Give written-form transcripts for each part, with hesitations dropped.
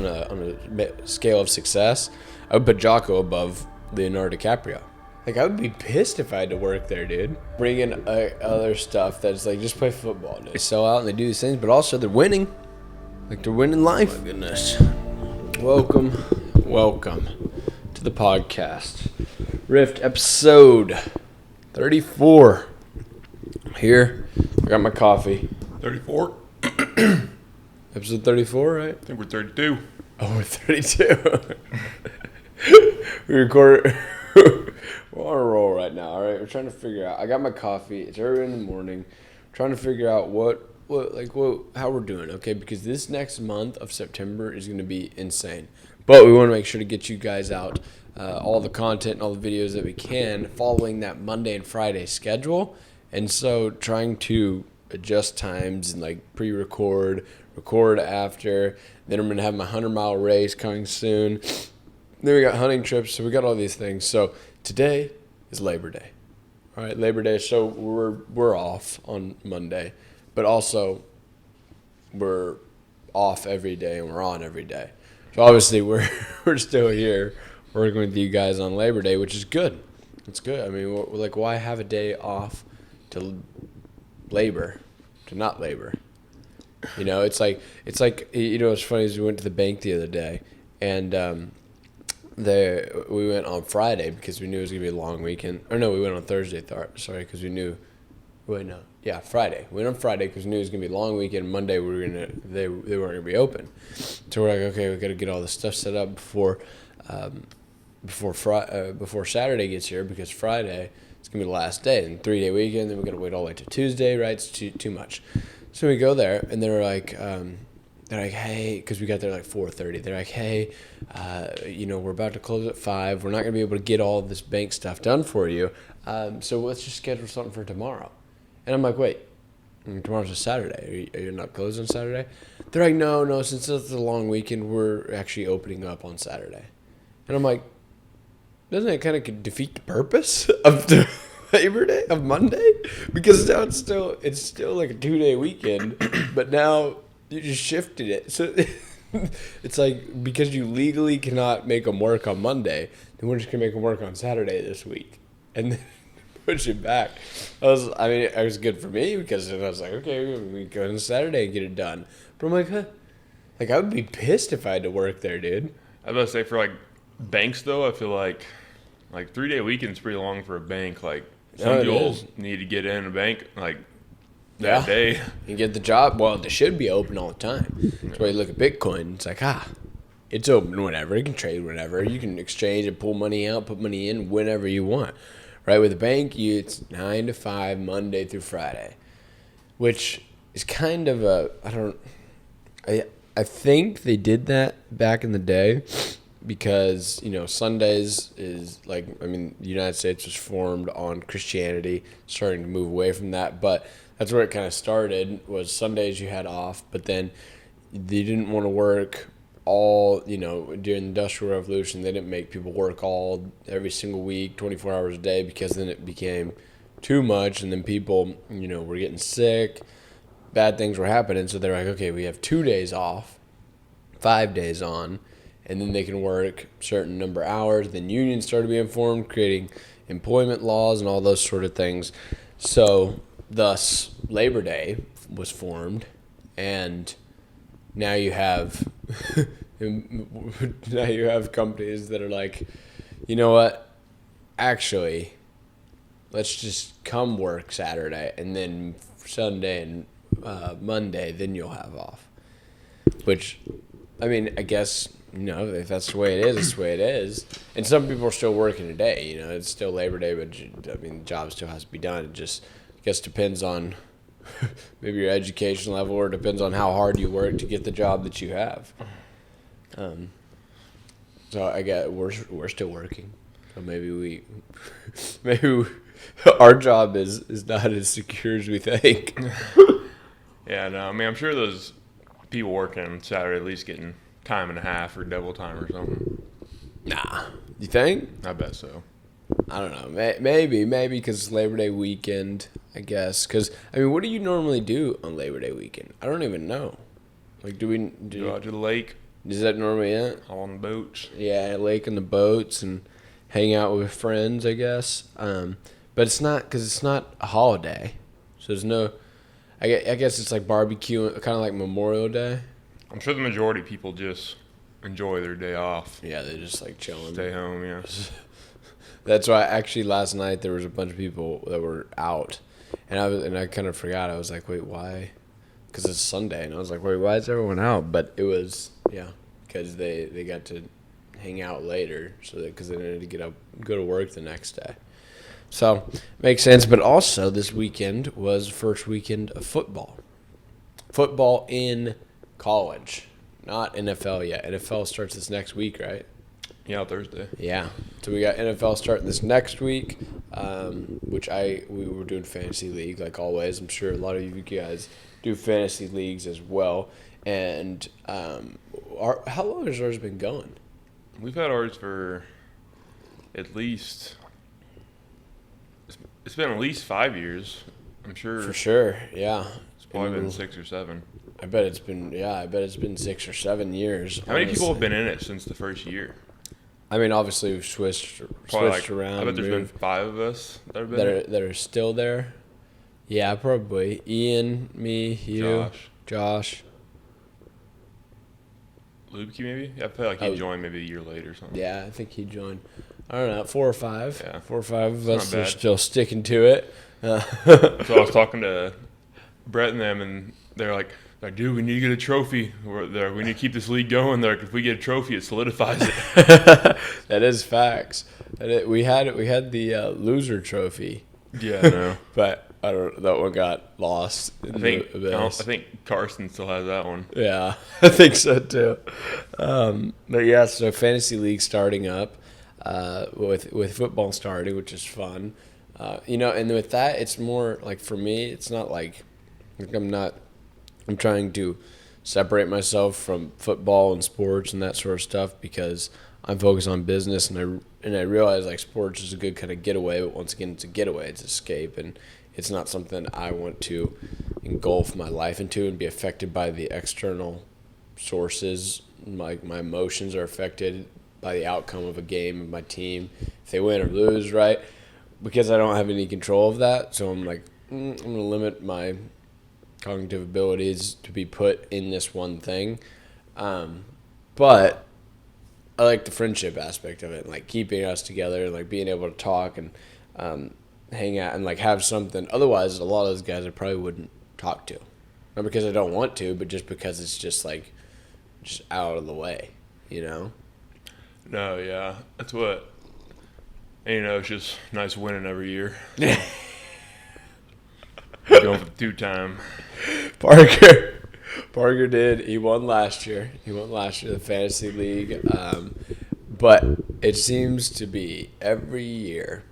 on a scale of success, I would put Jocko above Leonardo DiCaprio. Like, I would be pissed if I had to work there, dude. Bring in other stuff that's like, just play football. They sell out and they do these things, but also they're winning. Like, they're winning life. Oh my goodness. Welcome to the podcast. Rift episode 34. I'm here. I got my coffee. 34? Episode 34, right? I think we're 32. Oh, we're 32. We record. We're on a roll right now, all right? We're trying to figure out. I got my coffee. It's early in the morning. I'm trying to figure out how we're doing, okay? Because this next month of September is going to be insane. But we want to make sure to get you guys out all the content and all the videos that we can following that Monday and Friday schedule. And so trying to adjust times and like pre-record, record after. Then I'm going to have my 100-mile race coming soon. Then we got hunting trips, so we got all these things. So today is Labor Day. All right, Labor Day. So we're off on Monday, but also we're off every day and we're on every day. So obviously we're still here working with you guys on Labor Day, which is good. It's good. I mean, we're like, why have a day off to labor, to not labor? You know, it's like you know, what's funny is we went to the bank the other day, and we went on Friday because we knew it was gonna be a long weekend. Or no, we went on Thursday. Sorry, because we knew. Friday. We went on Friday because we knew it was gonna be a long weekend. Monday they weren't gonna be open, so we're like, okay, we got to get all this stuff set up before Saturday gets here, because Friday it's gonna be the last day and 3-day weekend. Then we got to wait all the way to Tuesday, right? It's too much. So we go there and they're like, hey, because we got there like 4:30. They're like, hey, you know, we're about to close at 5. We're not gonna be able to get all of this bank stuff done for you. So let's just schedule something for tomorrow. And I'm like, wait, tomorrow's a Saturday. Are you not closed on Saturday? They're like, no, since it's a long weekend, we're actually opening up on Saturday. And I'm like, doesn't it kind of defeat the purpose of the Labor Day, of Monday? Because now it's still like a 2-day weekend, but now you just shifted it. So it's like, because you legally cannot make them work on Monday, then we're just gonna make them work on Saturday this week, and then push it back. It was good for me because then I was like, okay, we go on Saturday and get it done. But I'm like, huh? Like, I would be pissed if I had to work there, dude. I was about to say, for like banks though, I feel like 3-day weekend's pretty long for a bank. Like, some people need to get in a bank like that day. You get the job. Well, they should be open all the time. That's why you look at Bitcoin. It's like, it's open whenever. You can trade whenever. You can exchange and pull money out, put money in whenever you want. Right? With a bank, it's 9 to 5, Monday through Friday, which is kind of I think they did that back in the day because, you know, Sundays is like, the United States was formed on Christianity, starting to move away from that, but that's where it kind of started, was Sundays you had off, but then they didn't want to work all, you know, during the Industrial Revolution. They didn't make people work every single week, 24 hours a day, because then it became too much, and then people, you know, were getting sick, bad things were happening, so they're like, okay, we have 2 days off, 5 days on, and then they can work a certain number of hours. Then unions started being formed, creating employment laws and all those sort of things. So thus Labor Day was formed, and now you have companies that are like, you know what, actually, let's just come work Saturday, and then Sunday and Monday, then you'll have off. Which, I guess, you know, if that's the way it is, it's the way it is. And some people are still working today. You know, it's still Labor Day, but the job still has to be done. It just, I guess, depends on maybe your education level, or depends on how hard you work to get the job that you have. So I guess we're still working. So maybe our job is not as secure as we think. Yeah, no, I'm sure those people working on Saturday at least getting time and a half or double time or something. Nah, you think? I bet so. I don't know. Maybe because it's Labor Day weekend, I guess. Because, what do you normally do on Labor Day weekend? I don't even know. Like, Go out to the lake. Is that normally it? All on the boats. Yeah, lake and the boats and hang out with friends, I guess. But it's not because it's not a holiday, so there's no. I guess it's like barbecue, kind of like Memorial Day. I'm sure the majority of people just enjoy their day off. Yeah, they're just like chilling. Stay home, yeah. That's why actually last night there was a bunch of people that were out, and I kind of forgot. I was like, wait, why? Because it's Sunday, and I was like, wait, why is everyone out? But it was because they got to hang out later, because they needed to go to work the next day. So makes sense. But also this weekend was the first weekend of football. Football in college, not NFL yet. NFL starts this next week, right? Yeah, Thursday. Yeah. So we got NFL starting this next week, which we were doing fantasy league like always. I'm sure a lot of you guys do fantasy leagues as well. And how long has ours been going? We've had ours for at least. It's been at least 5 years. I'm sure. For sure, yeah. It's probably been 6 or 7. I bet it's been 6 or 7 years. How many people have been in it since the first year? I mean, obviously we've switched around. I bet there's been 5 of us that have been that are still there. Yeah, probably. Ian, me, you, Josh. Lubke maybe? I feel like he joined maybe a year later or something. Yeah, I think he joined. I don't know, 4 or 5. Yeah. 4 or 5 of It's us not are bad. still sticking to it. So I was talking to Brett and them, and they're like, dude, we need to get a trophy. We need to keep this league going. They're like, if we get a trophy, it solidifies it. That is facts. We had the loser trophy, Yeah, no. but that one got lost. I think Carson still has that one. Yeah, I think so too. But yeah, so fantasy league starting up with football starting, which is fun. And with that, it's more like for me, it's not like I'm trying to separate myself from football and sports and that sort of stuff because I'm focused on business and I realize like sports is a good kind of getaway, but once again, it's a getaway, it's escape, and it's not something I want to engulf my life into and be affected by the external sources. My emotions are affected by the outcome of a game of my team, if they win or lose, right? Because I don't have any control of that, so I'm like, I'm going to limit my cognitive abilities to be put in this one thing. But I like the friendship aspect of it, like keeping us together, like being able to talk and hang out and like have something. Otherwise, a lot of those guys I probably wouldn't talk to. Not because I don't want to, but just because it's just like just out of the way, you know? No, yeah. That's what. And, it's just nice winning every year. Going for the 2-time. Parker did. He won last year. The fantasy league. But it seems to be every year.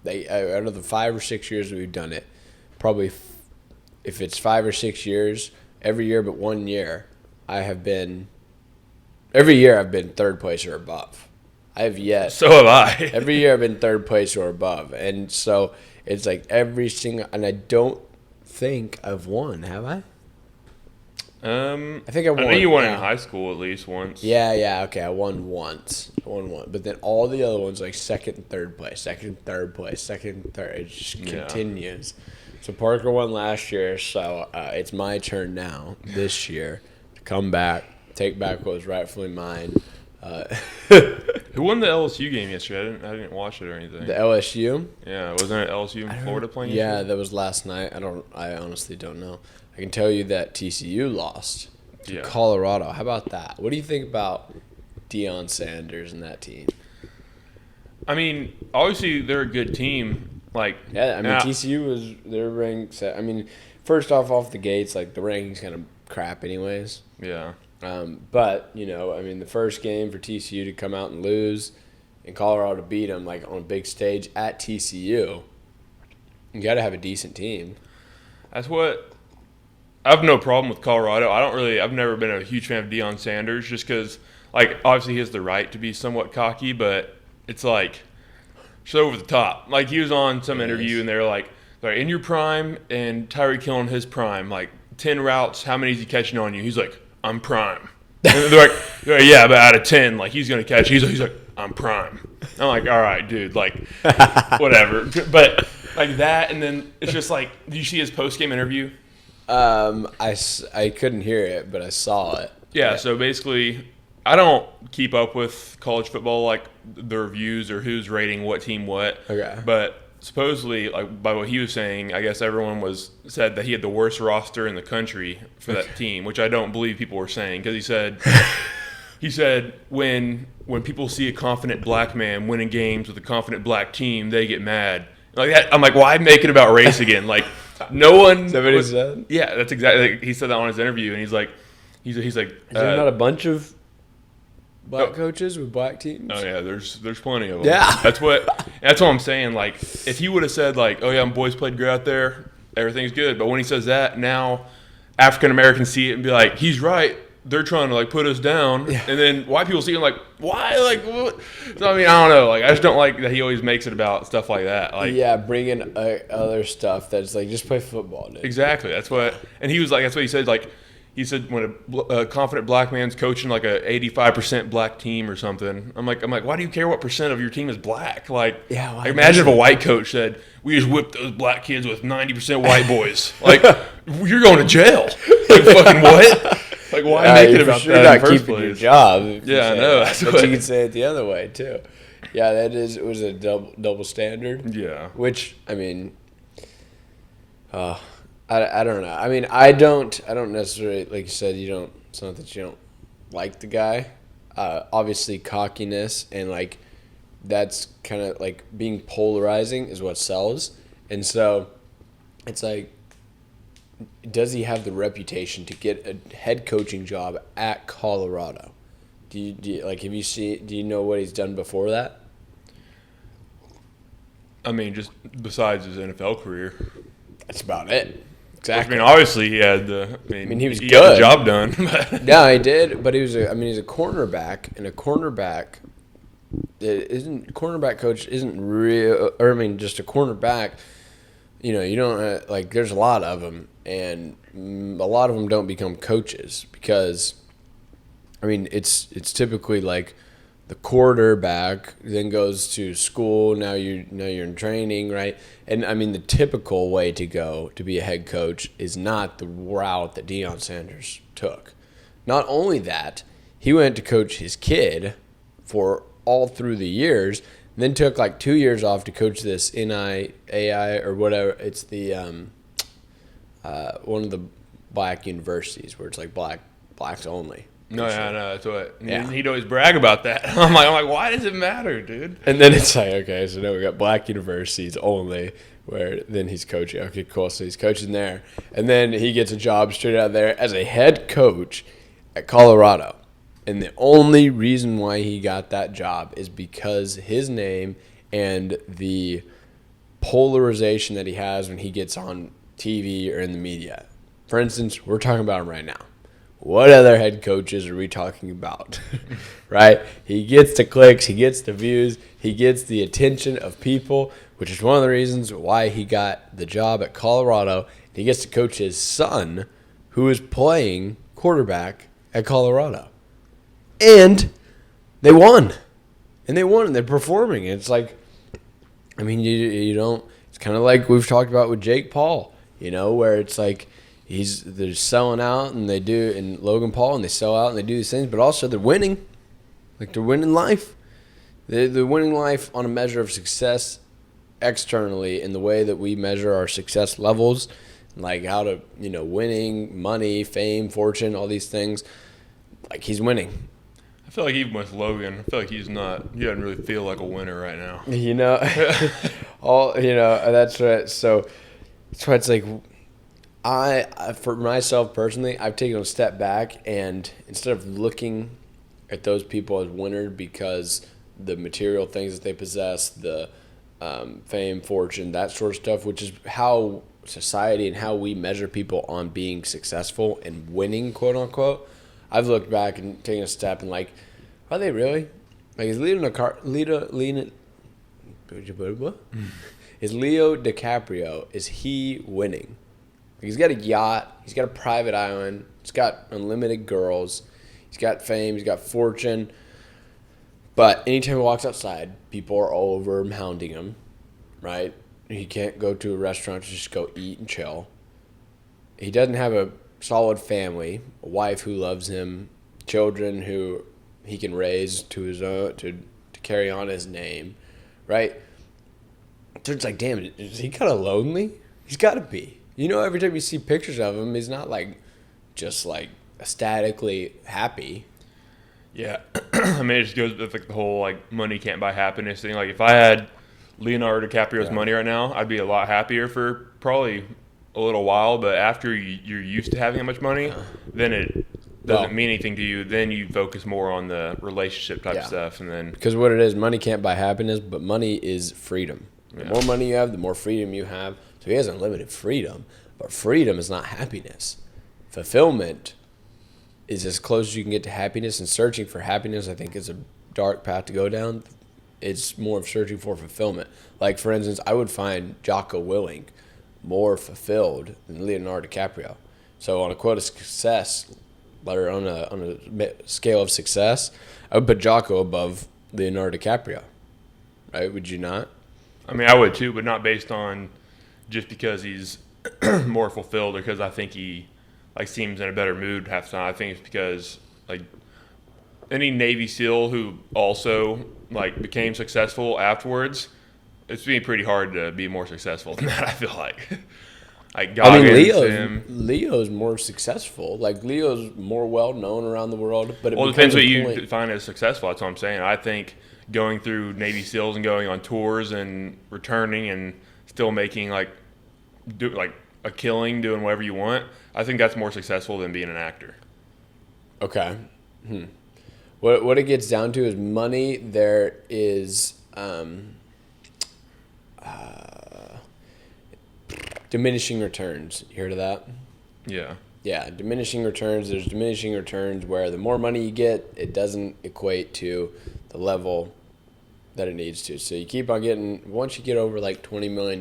Out of the 5 or 6 years that we've done it, probably if it's 5 or 6 years, every year but 1 year, every year I've been third place or above. I have yet. So have I. Every year I've been third place or above. And so it's like every single, and I don't think I've won, have I? I think I won. I know you won in high school at least once. Yeah, okay, I won once. But then all the other ones, like second and third place, second, third place, second, third, it just continues. So Parker won last year, so it's my turn now this year to come back, take back what was rightfully mine. Who won the LSU game yesterday? I didn't watch it or anything. The LSU? Yeah, wasn't it LSU in Florida playing? Yeah, yesterday? that was last night. I honestly don't know. I can tell you that TCU lost to Colorado. How about that? What do you think about Deion Sanders and that team? I mean, obviously they're a good team. TCU they're ranked. I mean, first off the gates, like the ranking's kind of crap, anyways. Yeah. But the first game for TCU to come out and lose, and Colorado to beat them like on a big stage at TCU, you got to have a decent team. That's what. I have no problem with Colorado. I've never been a huge fan of Deion Sanders just because, like, obviously he has the right to be somewhat cocky, but it's like, just over the top. Like, he was on some interview and they're like, in your prime and Tyreek Hill in his prime, like 10 routes, how many is he catching on you? He's like, I'm prime. And they're like, yeah, but out of 10, like, he's going to catch. He's like, I'm prime. I'm like, all right, dude, like, whatever. But, like, that, and then it's just like, did you see his post-game interview? I couldn't hear it, but I saw it. Yeah, so basically, I don't keep up with college football, like, the reviews or who's rating what team what. Okay. But supposedly, like, by what he was saying, I guess everyone said that he had the worst roster in the country for that team, which I don't believe people were saying, because he said when people see a confident black man winning games with a confident black team, they get mad. Like that, I'm like, why make it about race again? Like, no one. Is that what he said? Yeah, that's exactly. Like, he said that on his interview, and he's like, Is there not a bunch of black coaches with black teams? Oh yeah, there's plenty of them. Yeah, that's what I'm saying. Like, if he would have said like, oh yeah, my boys played great out there, everything's good. But when he says that, now African Americans see it and be like, he's right. They're trying to like put us down, and then white people see him like, why? Like, what? So I mean, I don't know. Like, I just don't like that he always makes it about stuff like that. Like, yeah, bringing other stuff that's like, just play football, dude. Exactly. That's what. And he was like, that's what he said. Like, he said when a confident black man's coaching like a 85% black team or something. I'm like, why do you care what percent of your team is black? Like, yeah, imagine if a white coach said, we just whipped those black kids with 90% white boys. Like, you're going to jail. Like, fucking what? Like, why make it about that in the first place? Your job. Yeah, I know. But you can say it the other way too. Yeah, it was a double standard. Yeah. Which, I mean, I don't know. I mean, I don't necessarily, like you said, it's not that you don't like the guy. Obviously, cockiness and like that's kind of like being polarizing is what sells, and so it's like, does he have the reputation to get a head coaching job at Colorado? Do you know what he's done before that? I mean, just besides his NFL career. That's about it. Exactly. I mean, obviously he had the. I mean he was good. Got the job done. Yeah, he did. But he's a cornerback, and a cornerback coach isn't real. Or I mean, just a cornerback. You don't like. There's a lot of them, and a lot of them don't become coaches because, I mean, it's typically like the quarterback then goes to school. Now you're in training, right? And I mean, the typical way to go to be a head coach is not the route that Deion Sanders took. Not only that, he went to coach his kid for all through the years. Then took like 2 years off to coach this NIAI or whatever. It's the one of the black universities where it's like blacks only. No, yeah, no, that's what. Yeah. He'd always brag about that. I'm like, why does it matter, dude? And then it's like, okay, so now we got black universities only, where then he's coaching. Okay, cool. So he's coaching there, and then he gets a job straight out there as a head coach at Colorado. And the only reason why he got that job is because his name and the polarization that he has when he gets on TV or in the media. For instance, we're talking about him right now. What other head coaches are we talking about? Right? He gets the clicks, he gets the views, he gets the attention of people, which is one of the reasons why he got the job at Colorado. He gets to coach his son, who is playing quarterback at Colorado. And they won. And they're performing. It's like, I mean, you don't, it's kind of like we've talked about with Jake Paul, where it's like they're selling out and Logan Paul, and they sell out and they do these things, but also they're winning. Like, they're winning life. They're winning life on a measure of success externally in the way that we measure our success levels, like how to, winning, money, fame, fortune, all these things. Like, he's winning. I feel like even with Logan, I feel like he doesn't really feel like a winner right now. That's right. So that's why it's like, for myself personally, I've taken a step back, and instead of looking at those people as winners because the material things that they possess, the fame, fortune, that sort of stuff, which is how society and how we measure people on being successful and winning, quote unquote. I've looked back and taken a step and like, are they really? Like, is Leo DiCaprio, is he winning? Like, he's got a yacht, he's got a private island, he's got unlimited girls, He's got fame. He's got fortune. But anytime he walks outside, people are all over him, hounding him, right? He can't go to a restaurant to just go eat and chill. He doesn't have a solid family, a wife who loves him, children who he can raise to his own, to carry on his name, right? So it's like, damn, is he kind of lonely? He's got to be. You know, every time you see pictures of him, he's not like just like ecstatically happy. Yeah, I mean, it just goes with like the whole like money can't buy happiness thing. Like if I had Leonardo DiCaprio's money right now, I'd be a lot happier for probably a little while. But after you're used to having that much money, then it doesn't mean anything to you. Then you focus more on the relationship type stuff, and then because what it is, money can't buy happiness, but money is freedom. The more money you have, the more freedom you have. So he has unlimited freedom, but freedom is not happiness. Fulfillment is as close as you can get to happiness, and searching for happiness, I think, is a dark path to go down. It's more of searching for fulfillment. Like, for instance, I would find Jocko Willink more fulfilled than Leonardo DiCaprio. So on a quote of success, or on a scale of success, I would put Jocko above Leonardo DiCaprio. Right? Would you not? I mean, I would too, but not based on just because he's more fulfilled or because I think he like seems in a better mood half the time. I think it's because like any Navy SEAL who also like became successful afterwards, it's been pretty hard to be more successful than that. I feel like. Like Goggins, I mean, Leo's more successful. Like, Leo's more well-known around the world. But it depends what you define as successful. That's what I'm saying. I think going through Navy SEALs and going on tours and returning and still making, like a killing, doing whatever you want, I think that's more successful than being an actor. Okay. What it gets down to is money. There is diminishing returns. You heard of that? Yeah. Yeah, diminishing returns. There's diminishing returns where the more money you get, it doesn't equate to the level that it needs to. So you keep on getting, once you get over like $20 million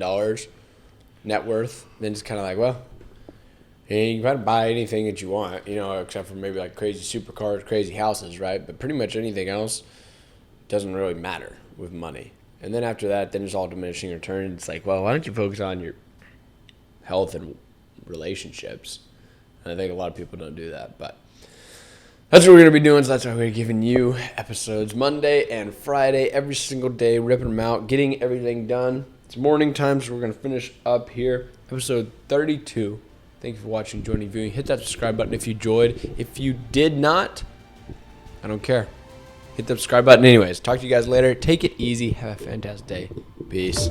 net worth, then it's kind of like, well, you can kind of buy anything that you want, you know, except for maybe like crazy supercars, crazy houses, right? But pretty much anything else doesn't really matter with money. And then after that, then it's all diminishing returns. It's like, well, why don't you focus on your health and relationships? And I think a lot of people don't do that, but that's what we're going to be doing. So that's why we're giving you episodes Monday and Friday, every single day, ripping them out, getting everything done. It's morning time, so we're going to finish up here. Episode 32. Thank you for watching, joining, viewing. Hit that subscribe button if you enjoyed. If you did not, I don't care. Hit the subscribe button anyways. Talk to you guys later. Take it easy. Have a fantastic day. Peace.